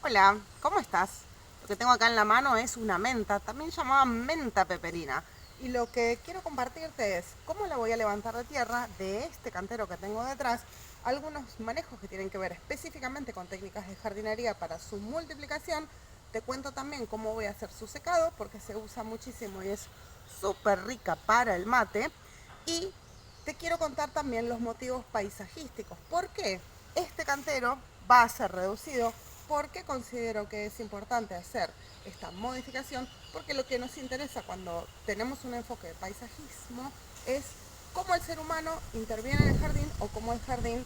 Hola, ¿cómo estás? Lo que tengo acá en la mano es una menta, también llamada menta peperina. Y lo que quiero compartirte es cómo la voy a levantar de tierra de este cantero que tengo detrás, algunos manejos que tienen que ver específicamente con técnicas de jardinería para su multiplicación. Te cuento también cómo voy a hacer su secado, porque se usa muchísimo y es súper rica para el mate. Y te quiero contar también los motivos paisajísticos. ¿Por qué este cantero va a ser reducido? ¿Por qué considero que es importante hacer esta modificación? Porque lo que nos interesa cuando tenemos un enfoque de paisajismo es cómo el ser humano interviene en el jardín o cómo el jardín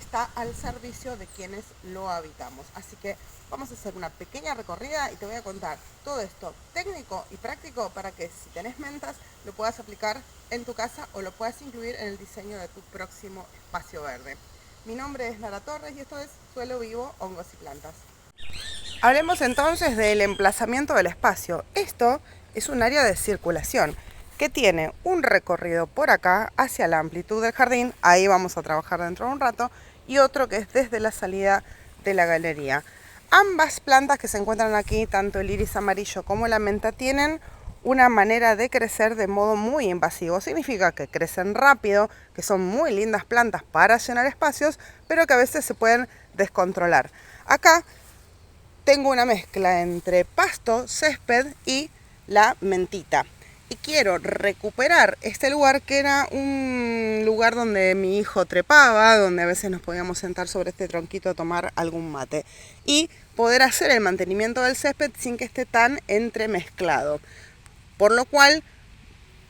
está al servicio de quienes lo habitamos. Así que vamos a hacer una pequeña recorrida y te voy a contar todo esto técnico y práctico para que si tenés mentas lo puedas aplicar en tu casa o lo puedas incluir en el diseño de tu próximo espacio verde. Mi nombre es Lara Torres y esto es Suelo Vivo, Hongos y Plantas. Hablemos entonces del emplazamiento del espacio. Esto es un área de circulación que tiene un recorrido por acá hacia la amplitud del jardín, ahí vamos a trabajar dentro de un rato, y otro que es desde la salida de la galería. Ambas plantas que se encuentran aquí, tanto el iris amarillo como la menta, tienen una manera de crecer de modo muy invasivo. Significa que crecen rápido, que son muy lindas plantas para llenar espacios, pero que a veces se pueden descontrolar. Acá tengo una mezcla entre pasto, césped y la mentita. Y quiero recuperar este lugar que era un lugar donde mi hijo trepaba, donde a veces nos podíamos sentar sobre este tronquito a tomar algún mate. Y poder hacer el mantenimiento del césped sin que esté tan entremezclado. Por lo cual,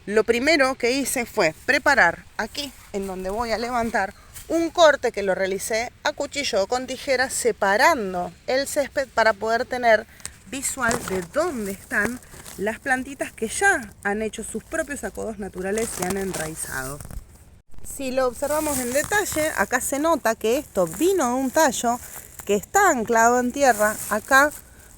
lo primero que hice fue preparar aquí, en donde voy a levantar, un corte que lo realicé a cuchillo o con tijera, separando el césped para poder tener visual de dónde están las plantitas que ya han hecho sus propios acodos naturales y han enraizado. Si lo observamos en detalle, acá se nota que esto vino de un tallo que está anclado en tierra. Acá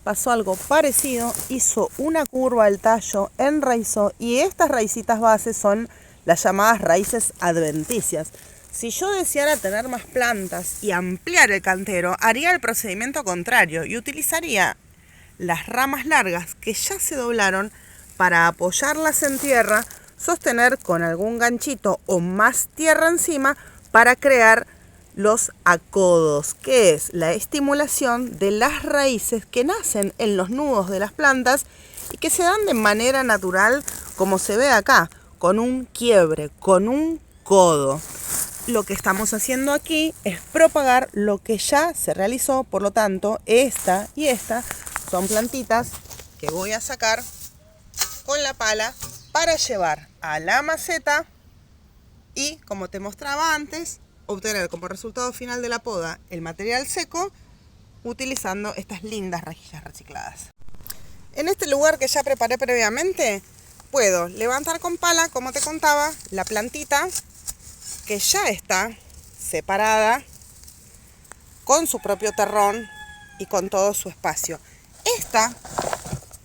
pasó algo parecido, hizo una curva el tallo, enraizó, y estas raicitas bases son las llamadas raíces adventicias. Si yo deseara tener más plantas y ampliar el cantero, haría el procedimiento contrario y utilizaría las ramas largas que ya se doblaron para apoyarlas en tierra, sostener con algún ganchito o más tierra encima para crear los acodos, que es la estimulación de las raíces que nacen en los nudos de las plantas y que se dan de manera natural, como se ve acá, con un quiebre, con un codo. Lo que estamos haciendo aquí es propagar lo que ya se realizó, por lo tanto, esta y esta son plantitas que voy a sacar con la pala para llevar a la maceta y, como te mostraba antes, obtener como resultado final de la poda el material seco utilizando estas lindas rejillas recicladas. En este lugar que ya preparé previamente, puedo levantar con pala, como te contaba, la plantita que ya está separada con su propio terrón y con todo su espacio. Esta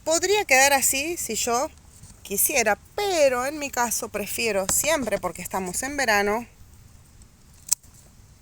podría quedar así si yo quisiera, pero en mi caso prefiero siempre, porque estamos en verano,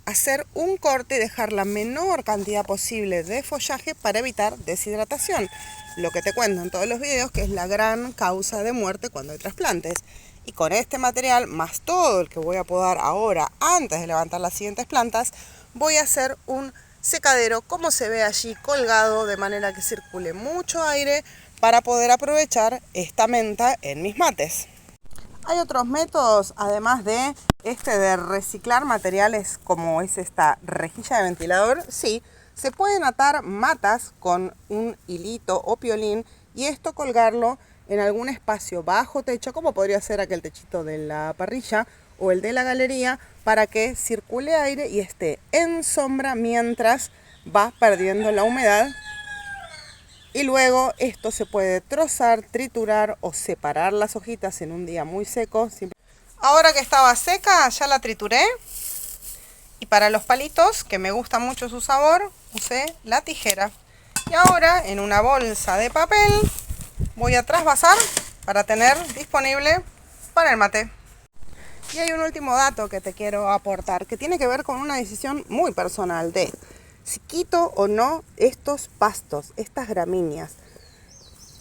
hacer un corte y dejar la menor cantidad posible de follaje para evitar deshidratación. Lo que te cuento en todos los videos, que es la gran causa de muerte cuando hay trasplantes. Y con este material, más todo el que voy a podar ahora antes de levantar las siguientes plantas, voy a hacer un secadero como se ve allí colgado, de manera que circule mucho aire para poder aprovechar esta menta en mis mates. Hay otros métodos, además de este de reciclar materiales como es esta rejilla de ventilador. Sí, se pueden atar matas con un hilito o piolín y esto colgarlo en algún espacio bajo techo, como podría ser aquel techito de la parrilla o el de la galería, para que circule aire y esté en sombra mientras va perdiendo la humedad. Y luego esto se puede trozar, triturar o separar las hojitas en un día muy seco. Ahora que estaba seca, ya la trituré. Y para los palitos, que me gusta mucho su sabor, usé la tijera. Y ahora en una bolsa de papel voy a trasvasar para tener disponible para el mate. Y hay un último dato que te quiero aportar, que tiene que ver con una decisión muy personal de si quito o no estos pastos, estas gramíneas.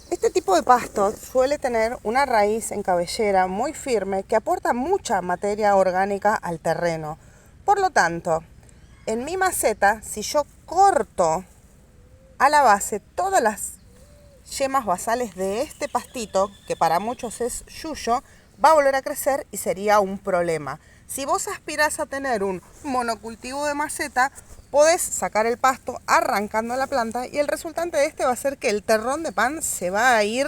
Este tipo de pasto suele tener una raíz en cabellera muy firme que aporta mucha materia orgánica al terreno. Por lo tanto, en mi maceta, si yo corto a la base todas las yemas basales de este pastito, que para muchos es yuyo, va a volver a crecer y sería un problema. Si vos aspirás a tener un monocultivo de maceta, podés sacar el pasto arrancando la planta y el resultante de este va a ser que el terrón de pan se va a ir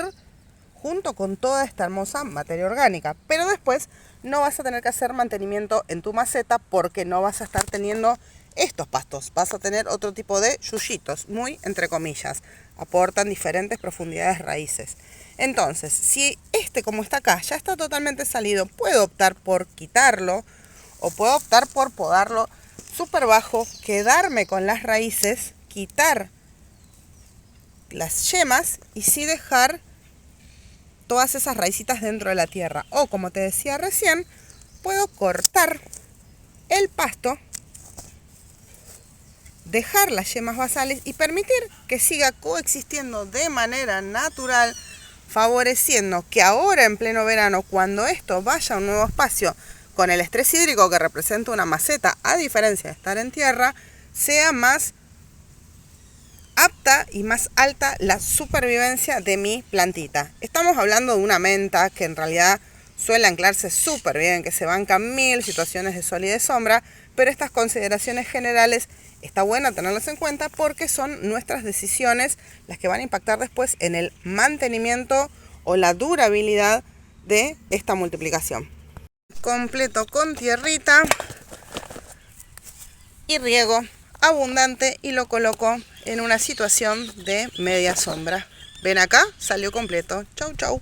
junto con toda esta hermosa materia orgánica. Pero después no vas a tener que hacer mantenimiento en tu maceta porque no vas a estar teniendo estos pastos. Vas a tener otro tipo de yuyitos, muy entre comillas. Aportan diferentes profundidades raíces. Entonces, si este como está acá ya está totalmente salido, puedo optar por quitarlo o puedo optar por podarlo súper bajo, quedarme con las raíces, quitar las yemas y sí dejar todas esas raícitas dentro de la tierra. O como te decía recién, puedo cortar el pasto, dejar las yemas basales y permitir que siga coexistiendo de manera natural, favoreciendo que ahora en pleno verano, cuando esto vaya a un nuevo espacio con el estrés hídrico que representa una maceta, a diferencia de estar en tierra, sea más apta y más alta la supervivencia de mi plantita. Estamos hablando de una menta que en realidad suele anclarse súper bien, que se bancan 1000 situaciones de sol y de sombra, pero estas consideraciones generales está bueno tenerlas en cuenta porque son nuestras decisiones las que van a impactar después en el mantenimiento o la durabilidad de esta multiplicación. Completo con tierrita y riego abundante y lo coloco en una situación de media sombra. Ven acá, salió completo. Chau, chau.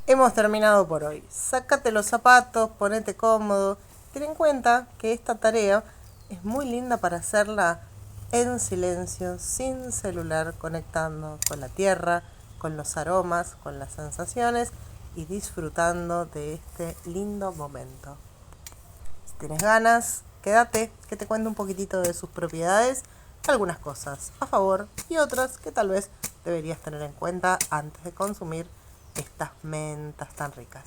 Hemos terminado por hoy. Sácate los zapatos, ponete cómodo. Ten en cuenta que esta tarea es muy linda para hacerla en silencio, sin celular, conectando con la tierra, con los aromas, con las sensaciones y disfrutando de este lindo momento. Si tienes ganas, quédate, que te cuento un poquitito de sus propiedades, algunas cosas a favor y otras que tal vez deberías tener en cuenta antes de consumir estas mentas tan ricas.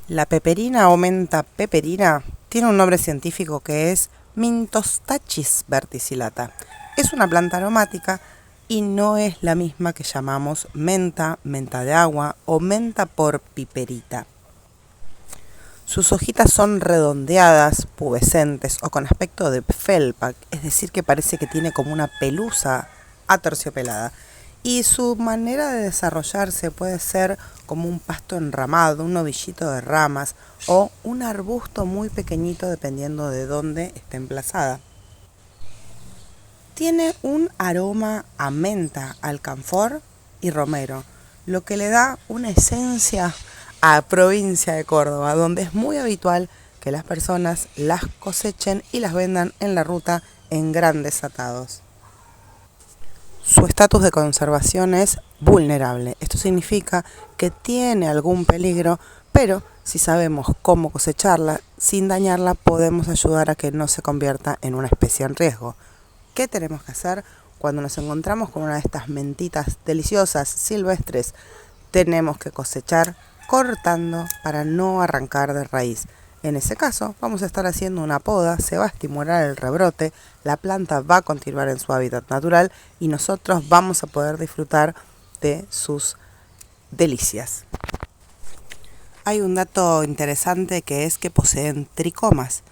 La peperina o menta peperina tiene un nombre científico que es Mintostachys verticillata. Es una planta aromática y no es la misma que llamamos menta, menta de agua o menta por piperita. Sus hojitas son redondeadas, pubescentes o con aspecto de felpa, es decir que parece que tiene como una pelusa aterciopelada. Y su manera de desarrollarse puede ser como un pasto enramado, un novillito de ramas o un arbusto muy pequeñito dependiendo de dónde esté emplazada. Tiene un aroma a menta, alcanfor y romero, lo que le da una esencia a provincia de Córdoba, donde es muy habitual que las personas las cosechen y las vendan en la ruta en grandes atados. Su estatus de conservación es vulnerable. Esto significa que tiene algún peligro, pero si sabemos cómo cosecharla sin dañarla, podemos ayudar a que no se convierta en una especie en riesgo. ¿Qué tenemos que hacer cuando nos encontramos con una de estas mentitas deliciosas, silvestres? Tenemos que cosechar cortando para no arrancar de raíz. En ese caso, vamos a estar haciendo una poda, se va a estimular el rebrote, la planta va a continuar en su hábitat natural y nosotros vamos a poder disfrutar de sus delicias. Hay un dato interesante que es que poseen tricomas.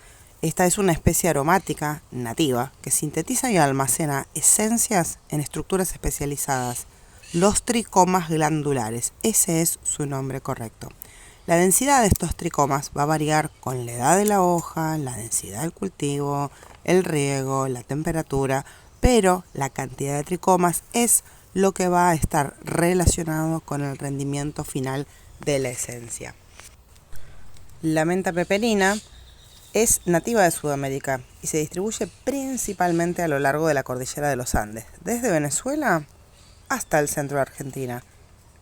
Esta es una especie aromática nativa que sintetiza y almacena esencias en estructuras especializadas, los tricomas glandulares. Ese es su nombre correcto. La densidad de estos tricomas va a variar con la edad de la hoja, la densidad del cultivo, el riego, la temperatura, pero la cantidad de tricomas es lo que va a estar relacionado con el rendimiento final de la esencia. La menta peperina es nativa de Sudamérica y se distribuye principalmente a lo largo de la cordillera de los Andes, desde Venezuela hasta el centro de Argentina.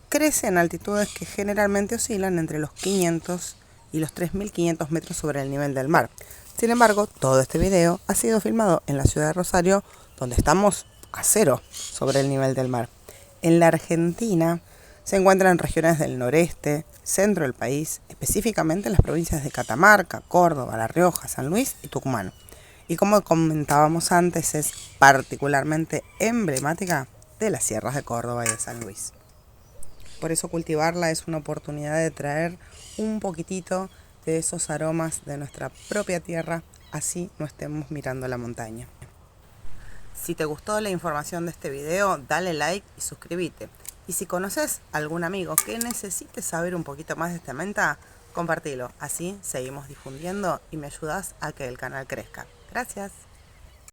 Crece en altitudes que generalmente oscilan entre los 500 y los 3.500 metros sobre el nivel del mar. Sin embargo, todo este video ha sido filmado en la ciudad de Rosario, donde estamos a 0 sobre el nivel del mar. En la Argentina se encuentran regiones del noreste, centro del país, específicamente en las provincias de Catamarca, Córdoba, La Rioja, San Luis y Tucumán. Y como comentábamos antes, es particularmente emblemática de las sierras de Córdoba y de San Luis. Por eso cultivarla es una oportunidad de traer un poquitito de esos aromas de nuestra propia tierra, así no estemos mirando la montaña. Si te gustó la información de este video, dale like y suscríbete. Y si conoces algún amigo que necesite saber un poquito más de esta menta, compartilo. Así seguimos difundiendo y me ayudas a que el canal crezca. Gracias.